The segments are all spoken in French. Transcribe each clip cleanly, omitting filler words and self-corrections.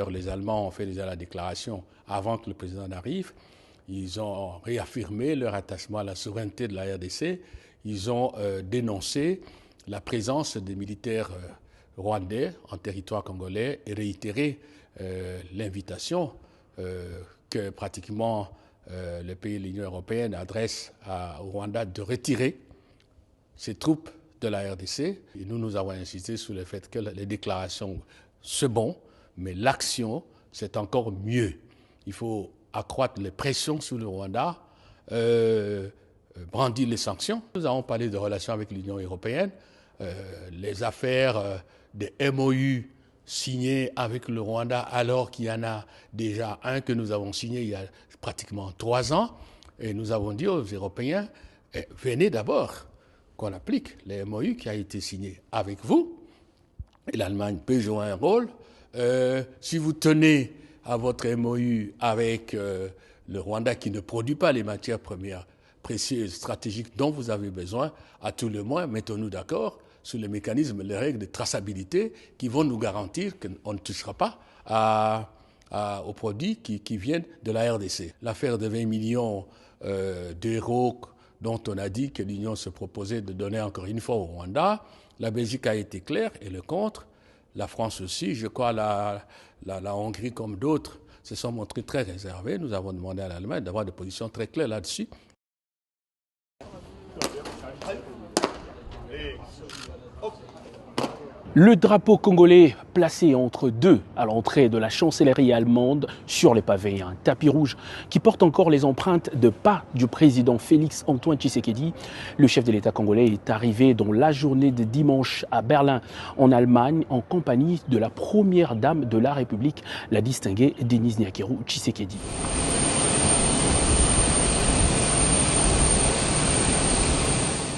Les Allemands ont fait déjà la déclaration avant que le président n'arrive. Ils ont réaffirmé leur attachement à la souveraineté de la RDC. Ils ont dénoncé la présence des militaires rwandais en territoire congolais et réitéré l'invitation que pratiquement les pays de l'Union européenne adressent au Rwanda de retirer ses troupes de la RDC. Et nous avons insisté sur le fait que les déclarations, c'est bon, mais l'action, c'est encore mieux. Il faut accroître les pressions sur le Rwanda, brandir les sanctions. Nous avons parlé de relations avec l'Union européenne, les affaires des MOU signés avec le Rwanda, alors qu'il y en a déjà un que nous avons signé il y a pratiquement 3 ans. Et nous avons dit aux Européens, venez d'abord qu'on applique les MOU qui a été signé avec vous. Et l'Allemagne peut jouer un rôle. Si vous tenez à votre MOU avec le Rwanda qui ne produit pas les matières premières précieuses, stratégiques dont vous avez besoin, à tout le moins, mettons-nous d'accord sur les mécanismes, les règles de traçabilité qui vont nous garantir qu'on ne touchera pas aux produits qui viennent de la RDC. L'affaire de 20 millions d'euros dont on a dit que l'Union se proposait de donner encore une fois au Rwanda, la Belgique a été claire et le contre. La France aussi, je crois la Hongrie comme d'autres se sont montrés très réservés. Nous avons demandé à l'Allemagne d'avoir des positions très claires là-dessus. Le drapeau congolais placé entre deux à l'entrée de la chancellerie allemande sur les pavés. Un tapis rouge qui porte encore les empreintes de pas du président Félix Antoine Tshisekedi. Le chef de l'État congolais est arrivé dans la journée de dimanche à Berlin, en Allemagne, en compagnie de la première dame de la République, la distinguée Denise Nyakeru Tshisekedi.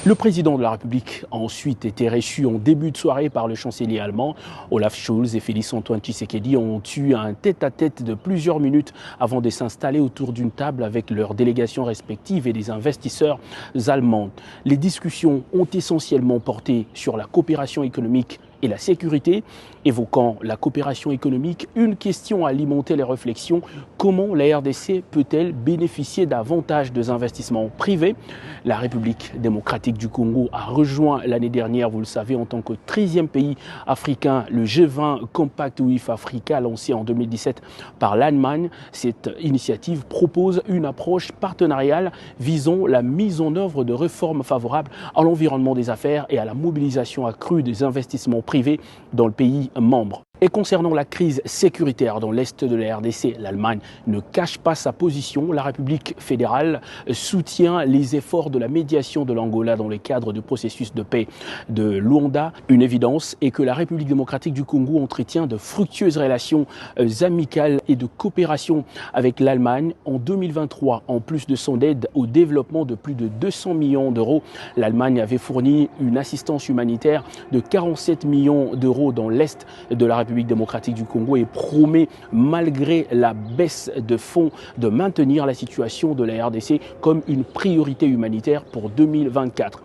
Le président de la République a ensuite été reçu en début de soirée par le chancelier allemand. Olaf Scholz et Félix-Antoine Tshisekedi ont eu un tête-à-tête de plusieurs minutes avant de s'installer autour d'une table avec leurs délégations respectives et des investisseurs allemands. Les discussions ont essentiellement porté sur la coopération économique et la sécurité. Évoquant la coopération économique, une question a alimenté les réflexions. Comment la RDC peut-elle bénéficier davantage des investissements privés? La République démocratique du Congo a rejoint l'année dernière, vous le savez, en tant que 13e pays africain, le G20 Compact with Africa lancé en 2017 par l'Allemagne. Cette initiative propose une approche partenariale visant la mise en œuvre de réformes favorables à l'environnement des affaires et à la mobilisation accrue des investissements privés dans le pays membre. Et concernant la crise sécuritaire dans l'est de la RDC, l'Allemagne ne cache pas sa position. La République fédérale soutient les efforts de la médiation de l'Angola dans le cadre du processus de paix de Luanda. Une évidence est que la République démocratique du Congo entretient de fructueuses relations amicales et de coopération avec l'Allemagne. En 2023, en plus de son aide au développement de plus de 200 millions d'euros, l'Allemagne avait fourni une assistance humanitaire de 47 millions d'euros dans l'est de la République démocratique du Congo et promet, malgré la baisse de fonds, de maintenir la situation de la RDC comme une priorité humanitaire pour 2024.